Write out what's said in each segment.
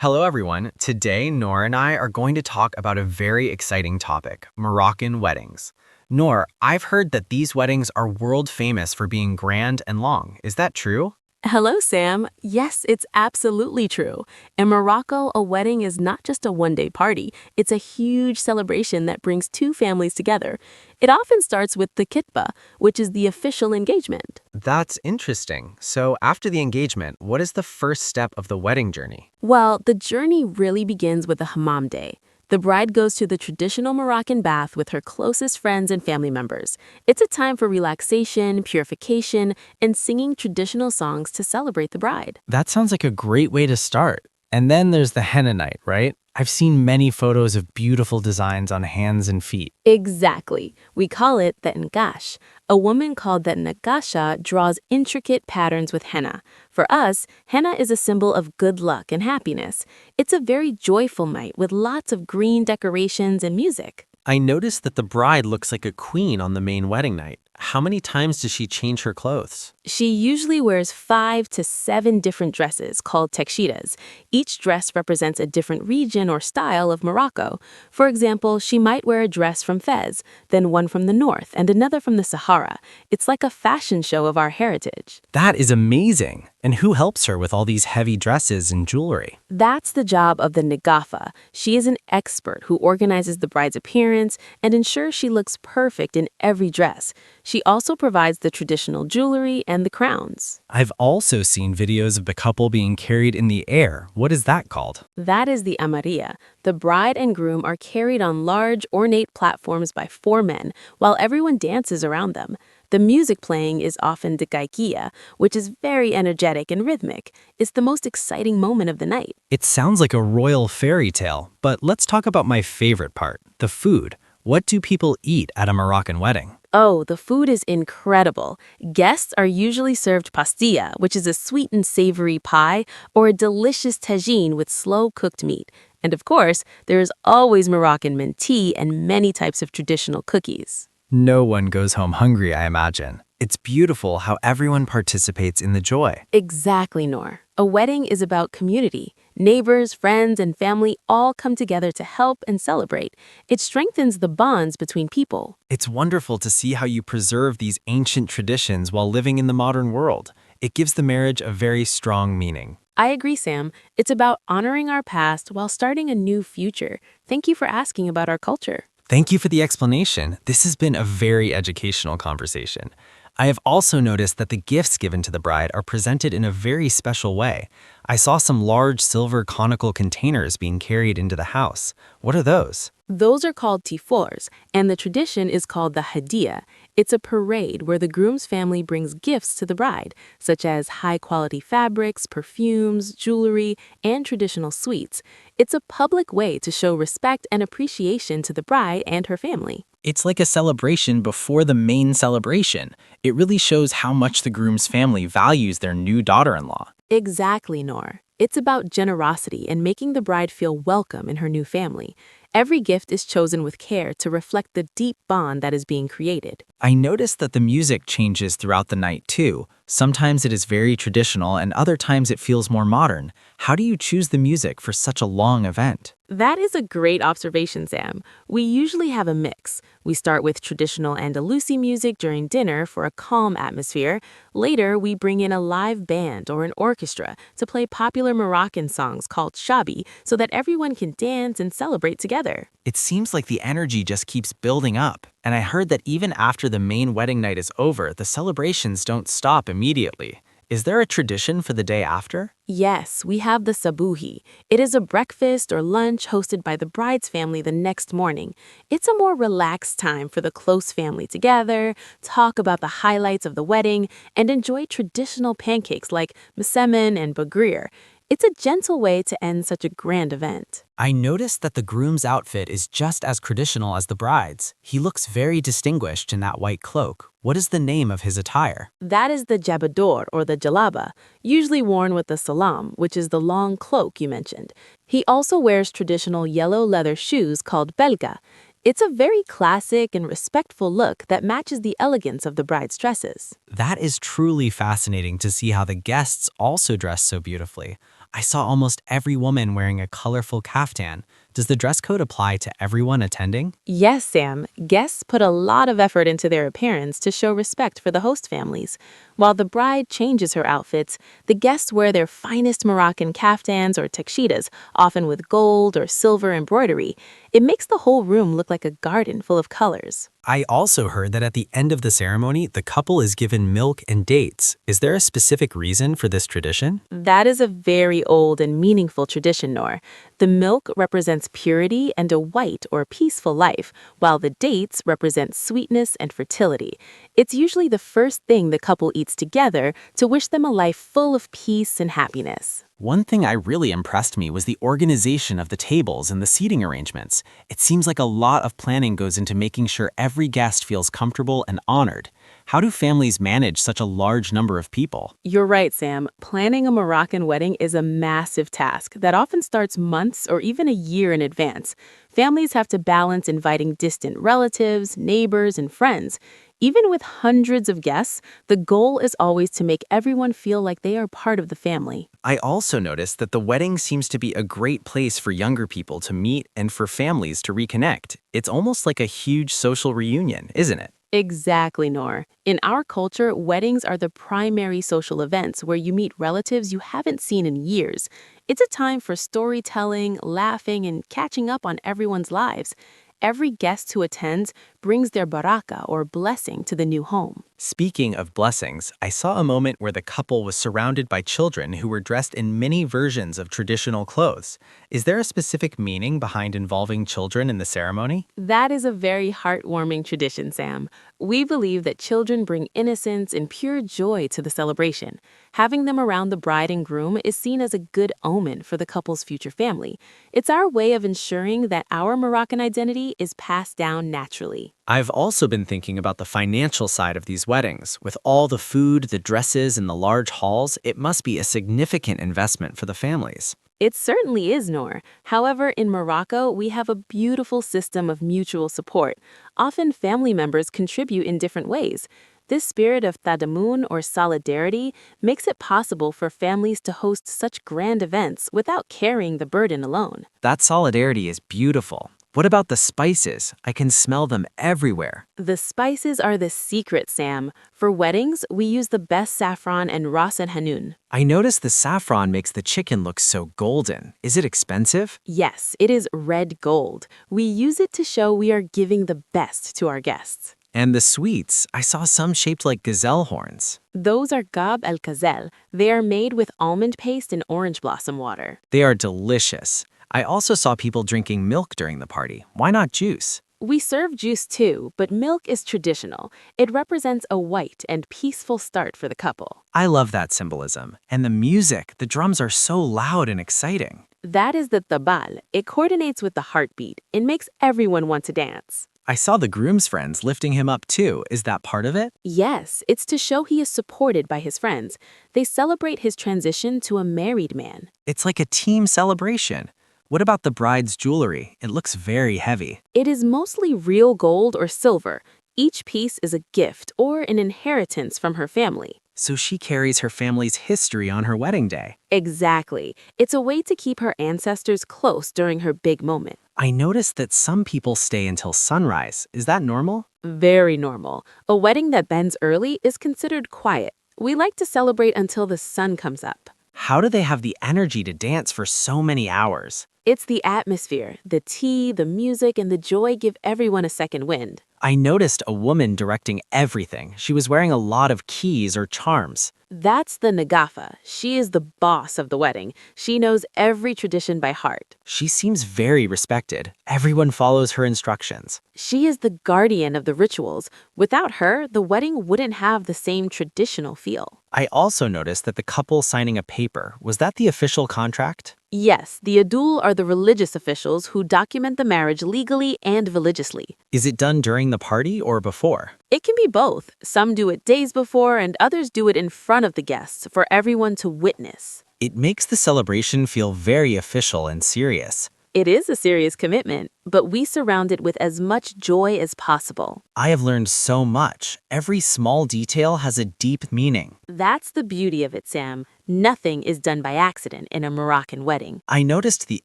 Hello, everyone. Today, Nour and I are going to talk about a very exciting topic, Moroccan weddings. Nour, I've heard that these weddings are world famous for being grand and long. Is that true? Hello, Sam. Yes, it's absolutely true. In Morocco, a wedding is not just a one-day party. It's a huge celebration that brings two families together. It often starts with the kitba, which is the official engagement. That's interesting. So, after the engagement, what is the first step of the wedding journey? Well, the journey really begins with the Hammam day. The bride goes to the traditional Moroccan bath with her closest friends and family members. It's a time for relaxation, purification, and singing traditional songs to celebrate the bride. That sounds like a great way to start. And then there's the henna night, right? I've seen many photos of beautiful designs on hands and feet. Exactly. We call it the ngash. A woman called the nagasha draws intricate patterns with henna. For us, henna is a symbol of good luck and happiness. It's a very joyful night with lots of green decorations and music. I noticed that the bride looks like a queen on the main wedding night. How many times does she change her clothes? She usually wears 5 to 7 different dresses called tekshidas. Each dress represents a different region or style of Morocco. For example, she might wear a dress from Fez, then one from the north, and another from the Sahara. It's like a fashion show of our heritage. That is amazing. And who helps her with all these heavy dresses and jewelry? That's the job of the Nagafa. She is an expert who organizes the bride's appearance and ensures she looks perfect in every dress. She also provides the traditional jewelry and the crowns. I've also seen videos of the couple being carried in the air. What is that called? That is the Amariya. The bride and groom are carried on large, ornate platforms by 4 men, while everyone dances around them. The music playing is often the gaikia, which is very energetic and rhythmic. It's the most exciting moment of the night. It sounds like a royal fairy tale, but let's talk about my favorite part, the food. What do people eat at a Moroccan wedding? Oh, the food is incredible. Guests are usually served pastilla, which is a sweet and savory pie, or a delicious tagine with slow-cooked meat. And of course, there is always Moroccan mint tea and many types of traditional cookies. No one goes home hungry, I imagine. It's beautiful how everyone participates in the joy. Exactly, Nour. A wedding is about community. Neighbors, friends, and family all come together to help and celebrate. It strengthens the bonds between people. It's wonderful to see how you preserve these ancient traditions while living in the modern world. It gives the marriage a very strong meaning. I agree, Sam. It's about honoring our past while starting a new future. Thank you for asking about our culture. Thank you for the explanation. This has been a very educational conversation. I have also noticed that the gifts given to the bride are presented in a very special way. I saw some large silver conical containers being carried into the house. What are those? Those are called tifors, and the tradition is called the hadiya. It's a parade where the groom's family brings gifts to the bride, such as high-quality fabrics, perfumes, jewelry, and traditional sweets. It's a public way to show respect and appreciation to the bride and her family. It's like a celebration before the main celebration. It really shows how much the groom's family values their new daughter-in-law. Exactly, Nour. It's about generosity and making the bride feel welcome in her new family. Every gift is chosen with care to reflect the deep bond that is being created. I noticed that the music changes throughout the night too. Sometimes it is very traditional and other times it feels more modern. How do you choose the music for such a long event? That is a great observation, Sam. We usually have a mix. We start with traditional Andalusi music during dinner for a calm atmosphere. Later, we bring in a live band or an orchestra to play popular Moroccan songs called shabi so that everyone can dance and celebrate together. It seems like the energy just keeps building up. And I heard that even after the main wedding night is over, the celebrations don't stop immediately. Is there a tradition for the day after? Yes, we have the sabuhi. It is a breakfast or lunch hosted by the bride's family the next morning. It's a more relaxed time for the close family to gather, talk about the highlights of the wedding, and enjoy traditional pancakes like msemen and bagrir. It's a gentle way to end such a grand event. I noticed that the groom's outfit is just as traditional as the bride's. He looks very distinguished in that white cloak. What is the name of his attire? That is the jabador or the jalaba, usually worn with the salam, which is the long cloak you mentioned. He also wears traditional yellow leather shoes called belga. It's a very classic and respectful look that matches the elegance of the bride's dresses. That is truly fascinating to see how the guests also dress so beautifully. I saw almost every woman wearing a colorful kaftan. Does the dress code apply to everyone attending? Yes, Sam, guests put a lot of effort into their appearance to show respect for the host families. While the bride changes her outfits, the guests wear their finest Moroccan kaftans or tuxedos, often with gold or silver embroidery. It makes the whole room look like a garden full of colors. I also heard that at the end of the ceremony, the couple is given milk and dates. Is there a specific reason for this tradition? That is a very old and meaningful tradition, Nour. The milk represents purity and a white or peaceful life, while the dates represent sweetness and fertility. It's usually the first thing the couple eats together to wish them a life full of peace and happiness. One thing I really impressed me was the organization of the tables and the seating arrangements. It seems like a lot of planning goes into making sure every guest feels comfortable and honored. How do families manage such a large number of people? You're right, Sam. Planning a Moroccan wedding is a massive task that often starts months or even a year in advance. Families have to balance inviting distant relatives, neighbors, and friends. Even with hundreds of guests, the goal is always to make everyone feel like they are part of the family. I also noticed that the wedding seems to be a great place for younger people to meet and for families to reconnect. It's almost like a huge social reunion, isn't it? Exactly, Nour. In our culture, weddings are the primary social events where you meet relatives you haven't seen in years. It's a time for storytelling, laughing, and catching up on everyone's lives. Every guest who attends brings their baraka or blessing to the new home. Speaking of blessings, I saw a moment where the couple was surrounded by children who were dressed in many versions of traditional clothes. Is there a specific meaning behind involving children in the ceremony? That is a very heartwarming tradition, Sam. We believe that children bring innocence and pure joy to the celebration. Having them around the bride and groom is seen as a good omen for the couple's future family. It's our way of ensuring that our Moroccan identity is passed down naturally. I've also been thinking about the financial side of these weddings. With all the food, the dresses, and the large halls, it must be a significant investment for the families. It certainly is, Nour. However, in Morocco, we have a beautiful system of mutual support. Often family members contribute in different ways. This spirit of tadamun or solidarity makes it possible for families to host such grand events without carrying the burden alone. That solidarity is beautiful. What about the spices? I can smell them everywhere. The spices are the secret, Sam. For weddings, we use the best saffron and ras el hanoun. I noticed the saffron makes the chicken look so golden. Is it expensive? Yes, it is red gold. We use it to show we are giving the best to our guests. And the sweets, I saw some shaped like gazelle horns. Those are gab el kazel. They are made with almond paste and orange blossom water. They are delicious. I also saw people drinking milk during the party. Why not juice? We serve juice too, but milk is traditional. It represents a white and peaceful start for the couple. I love that symbolism. And the music, the drums are so loud and exciting. That is the tabal. It coordinates with the heartbeat. It makes everyone want to dance. I saw the groom's friends lifting him up too. Is that part of it? Yes, it's to show he is supported by his friends. They celebrate his transition to a married man. It's like a team celebration. What about the bride's jewelry? It looks very heavy. It is mostly real gold or silver. Each piece is a gift or an inheritance from her family. So she carries her family's history on her wedding day. Exactly. It's a way to keep her ancestors close during her big moment. I noticed that some people stay until sunrise. Is that normal? Very normal. A wedding that bends early is considered quiet. We like to celebrate until the sun comes up. How do they have the energy to dance for so many hours? It's the atmosphere. The tea, the music, and the joy give everyone a second wind. I noticed a woman directing everything. She was wearing a lot of keys or charms. That's the Nagafa. She is the boss of the wedding. She knows every tradition by heart. She seems very respected. Everyone follows her instructions. She is the guardian of the rituals. Without her, the wedding wouldn't have the same traditional feel. I also noticed that the couple signing a paper, was that the official contract? Yes, the adul are the religious officials who document the marriage legally and religiously. Is it done during the party or before? It can be both. Some do it days before and others do it in front of the guests for everyone to witness. It makes the celebration feel very official and serious. It is a serious commitment, but we surround it with as much joy as possible. I have learned so much. Every small detail has a deep meaning. That's the beauty of it, Sam. Nothing is done by accident in a Moroccan wedding. I noticed the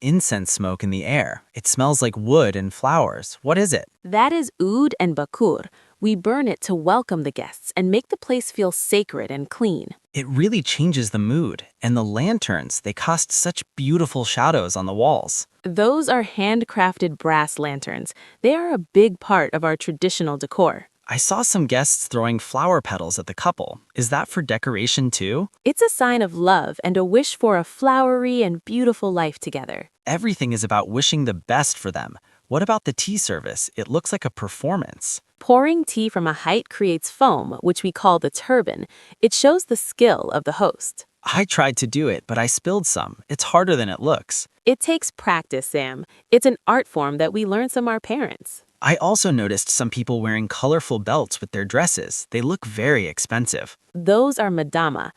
incense smoke in the air. It smells like wood and flowers. What is it? That is oud and bakur. We burn it to welcome the guests and make the place feel sacred and clean. It really changes the mood. And the lanterns, they cast such beautiful shadows on the walls. Those are handcrafted brass lanterns. They are a big part of our traditional decor. I saw some guests throwing flower petals at the couple. Is that for decoration too? It's a sign of love and a wish for a flowery and beautiful life together. Everything is about wishing the best for them. What about the tea service? It looks like a performance. Pouring tea from a height creates foam, which we call the turban. It shows the skill of the host. I tried to do it, but I spilled some. It's harder than it looks. It takes practice, Sam. It's an art form that we learned from our parents. I also noticed some people wearing colorful belts with their dresses. They look very expensive. Those are madama.